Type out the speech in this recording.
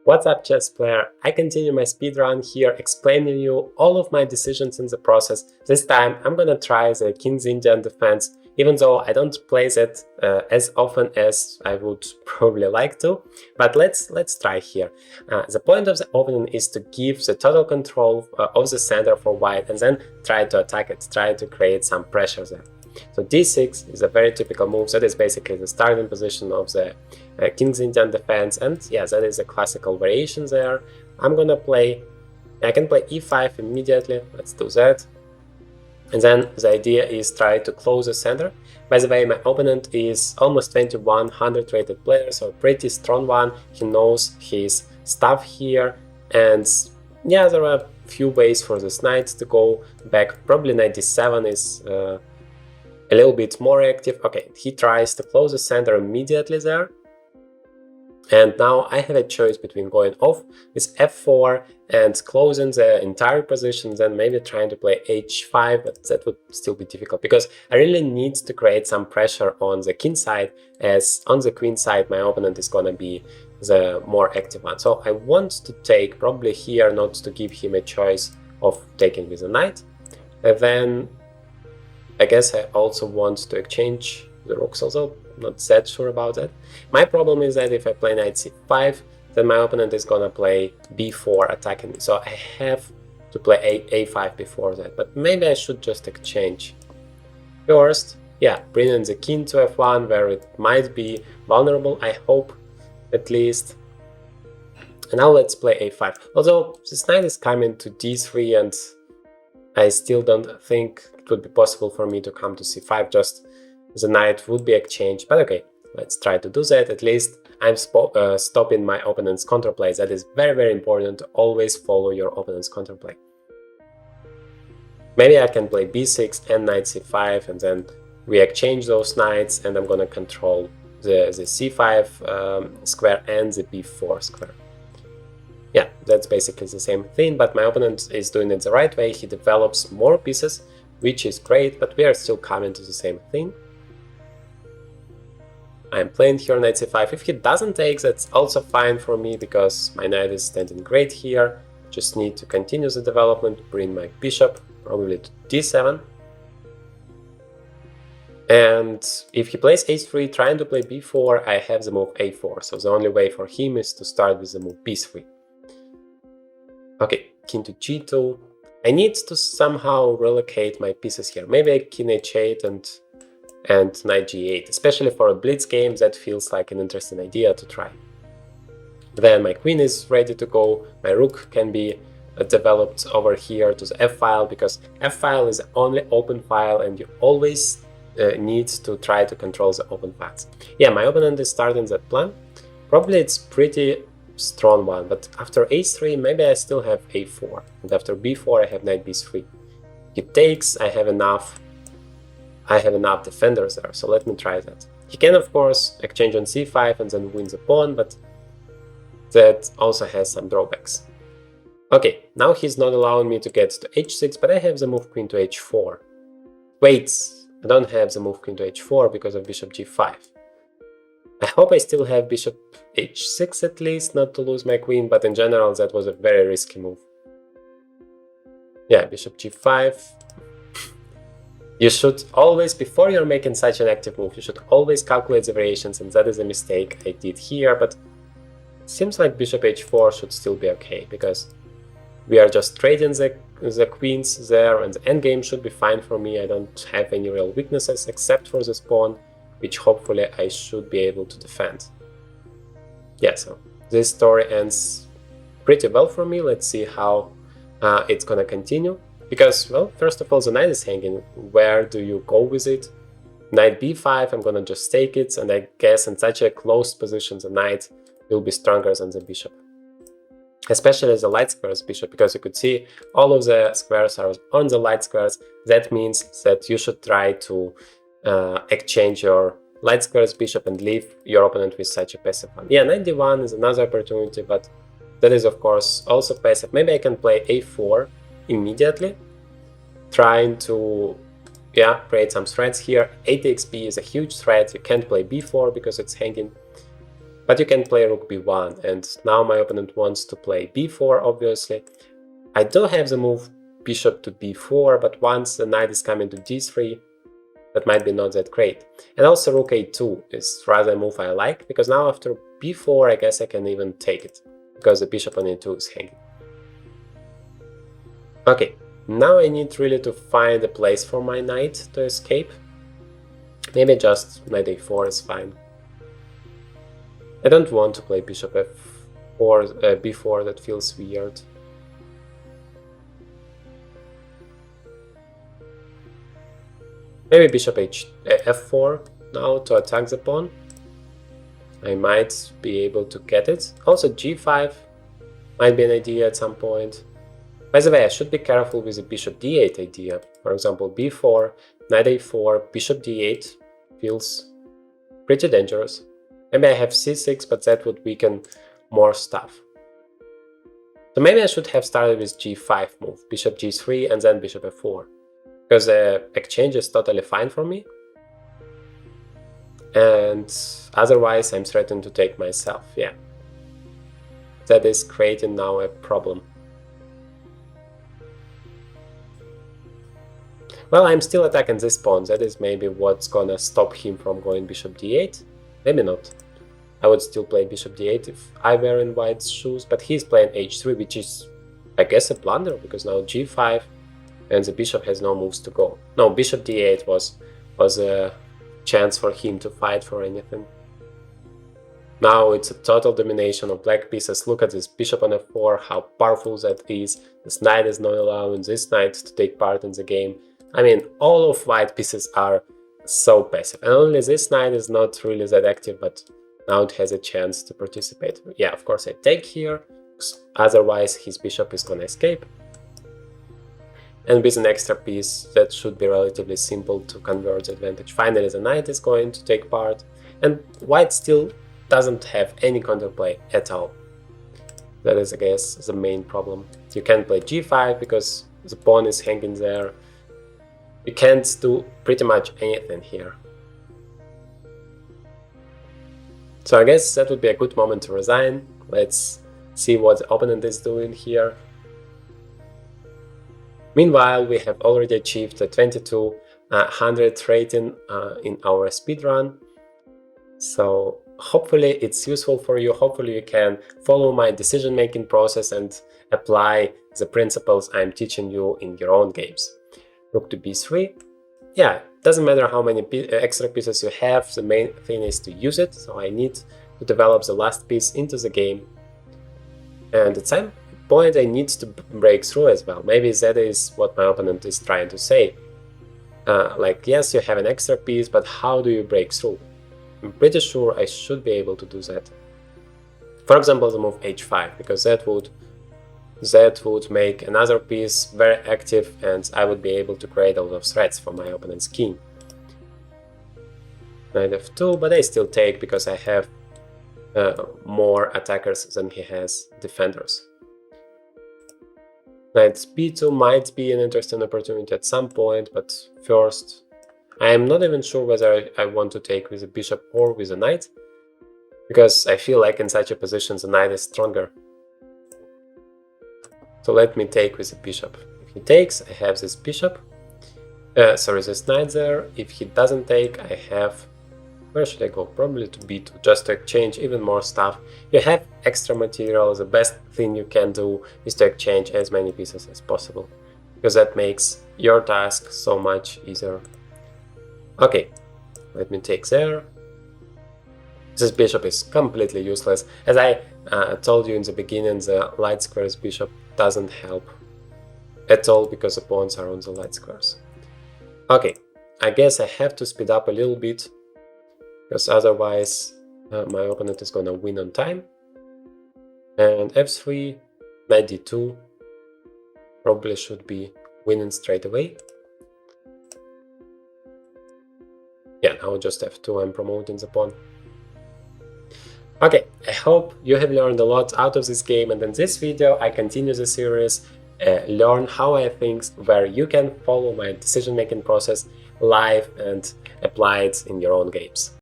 What's up, chess player? I continue my speedrun here, explaining you all of my decisions in the process. This time I'm gonna try the King's Indian defense, even though I don't play it as often as I would probably like to. But let's try here. The point of the opening is to give the total control of the center for white and then try to attack it, try to create some pressure there. So d6 is a very typical move. That is basically the starting position of the King's Indian defense, and yeah, that is a classical variation there. I can play e5 immediately. Let's do that. And then the idea is try to close the center. By the way, my opponent is almost 2100 rated player, so a pretty strong one. He knows his stuff here, and yeah, there are a few ways for this knight to go back. Probably knight d7 is a little bit more active. Okay, he tries to close the center immediately there. And now I have a choice between going off with f4 and closing the entire position, then maybe trying to play h5, but that would still be difficult because I really need to create some pressure on the king side, as on the queen side my opponent is gonna be the more active one. So I want to take probably here, not to give him a choice of taking with a knight. And then I guess I also want to exchange the rooks, although not that sure about that. My problem is that if I play knight c5, then my opponent is gonna play b4 attacking me. So I have to play a5 before that, but maybe I should just exchange. First, yeah, bringing the king to f1 where it might be vulnerable, I hope, at least. And now let's play a5. Although this knight is coming to d3 and I still don't think it would be possible for me to come to c5, just the knight would be exchanged, but okay, let's try to do that. At least I'm stopping my opponent's counterplay. That is very, very important to always follow your opponent's counterplay. Maybe I can play b6 and knight c5, and then we exchange those knights, and I'm gonna control the c5 square and the b4 square. Yeah, that's basically the same thing, but my opponent is doing it the right way. He develops more pieces, which is great, but we are still coming to the same thing. I'm playing here knight c5. If he doesn't take, that's also fine for me, because my knight is standing great here. Just need to continue the development, bring my bishop probably to d7. And if he plays h3 trying to play b4, I have the move a4, so the only way for him is to start with the move b3. Okay, king to g2. I need to somehow relocate my pieces here. Maybe king h8 and knight g8, especially for a blitz game. That feels like an interesting idea to try. Then my queen is ready to go. My rook can be developed over here to the f-file, because f-file is the only open file and you always need to try to control the open paths. Yeah, my opponent is starting that plan. Probably it's pretty strong one, but after h3 maybe I still have a4, and after b4 I have knight b3. He takes, I have enough defenders there, so let me try that. He can of course exchange on c5 and then win the pawn, but that also has some drawbacks. Okay, now he's not allowing me to get to h6, but I have the move queen to h4. Wait, I don't have the move queen to h4 because of bishop g5. I hope I still have bishop h6 at least, not to lose my queen, but in general that was a very risky move. Yeah, bishop g5. You should always, before you're making such an active move, you should always calculate the variations, and that is a mistake I did here, but it seems like bishop h4 should still be okay, because we are just trading the queens there, and the endgame should be fine for me. I don't have any real weaknesses except for this pawn, which hopefully I should be able to defend. Yeah, so this story ends pretty well for me. Let's see how it's gonna continue. Because, well, first of all, the knight is hanging. Where do you go with it? Knight b5, I'm gonna just take it, and I guess in such a closed position the knight will be stronger than the bishop. Especially the light squares bishop, because you could see all of the squares are on the light squares. That means that you should try to exchange your light squares bishop and leave your opponent with such a passive one. Yeah, knight d1 is another opportunity, but that is of course also passive. Maybe I can play a4 immediately, trying to create some threats here. A takes b is a huge threat. You can't play b4 because it's hanging. But you can play rook b1, and now my opponent wants to play b4, obviously. I do have the move bishop to b4, but once the knight is coming to d3, that might be not that great. And also rook a2 is rather a move I like, because now after b4 I guess I can even take it, because the bishop on a2 is hanging. Okay, now I need really to find a place for my knight to escape. Maybe just knight a4 is fine. I don't want to play bishop f4, b4, that feels weird. Maybe bishop f4 now to attack the pawn. I might be able to get it. Also g5 might be an idea at some point. By the way, I should be careful with the bishop d8 idea. For example, b4, knight a4, bishop d8 feels pretty dangerous. Maybe I have c6, but that would weaken more stuff. So maybe I should have started with g5 move, bishop g3 and then bishop f4. Because the exchange is totally fine for me. And otherwise I'm threatened to take myself, yeah. That is creating now a problem. Well, I'm still attacking this pawn, that is maybe what's gonna stop him from going bishop d8. Maybe not. I would still play bishop d8 if I were in white's shoes, but he's playing h3, which is, I guess, a blunder, because now g5 and the bishop has no moves to go. No, bishop d8 was a chance for him to fight for anything. Now it's a total domination of black pieces. Look at this bishop on f4, how powerful that is. This knight is not allowing this knight to take part in the game. I mean, all of white pieces are so passive, and only this knight is not really that active, but now it has a chance to participate. Yeah, of course I take here, otherwise his bishop is gonna escape. And with an extra piece, that should be relatively simple to convert the advantage. Finally, the knight is going to take part, and white still doesn't have any counterplay at all. That is, I guess, the main problem. You can't play g5 because the pawn is hanging there. You can't do pretty much anything here. So I guess that would be a good moment to resign. Let's see what the opponent is doing here. Meanwhile, we have already achieved a 2200 rating in our speedrun. So hopefully it's useful for you. Hopefully you can follow my decision-making process and apply the principles I'm teaching you in your own games. Rook to b3. Yeah, doesn't matter how many extra pieces you have, the main thing is to use it. So I need to develop the last piece into the game. And at some point I need to break through as well. Maybe that is what my opponent is trying to say. Like, yes, you have an extra piece, but how do you break through? I'm pretty sure I should be able to do that. For example, the move h5, because that would make another piece very active, and I would be able to create a lot of threats for my opponent's king. Knight f2, but I still take because I have more attackers than he has defenders. Knight b2 might be an interesting opportunity at some point, but first I am not even sure whether I want to take with a bishop or with a knight, because I feel like in such a position the knight is stronger. So let me take with the bishop. If he takes, I have this bishop. This knight there. If he doesn't take, I have... Where should I go? Probably to b2, just to exchange even more stuff. You have extra material. The best thing you can do is to exchange as many pieces as possible, because that makes your task so much easier. Okay, let me take there. This bishop is completely useless. As I told you in the beginning, the light squares bishop doesn't help at all because the pawns are on the light squares. Okay, I guess I have to speed up a little bit, because otherwise my opponent is gonna win on time. And f3, knight d2, probably should be winning straight away. Yeah, now just f2, I'm promoting the pawn. Okay, I hope you have learned a lot out of this game, and in this video I continue the series, learn how I think, where you can follow my decision-making process live and apply it in your own games.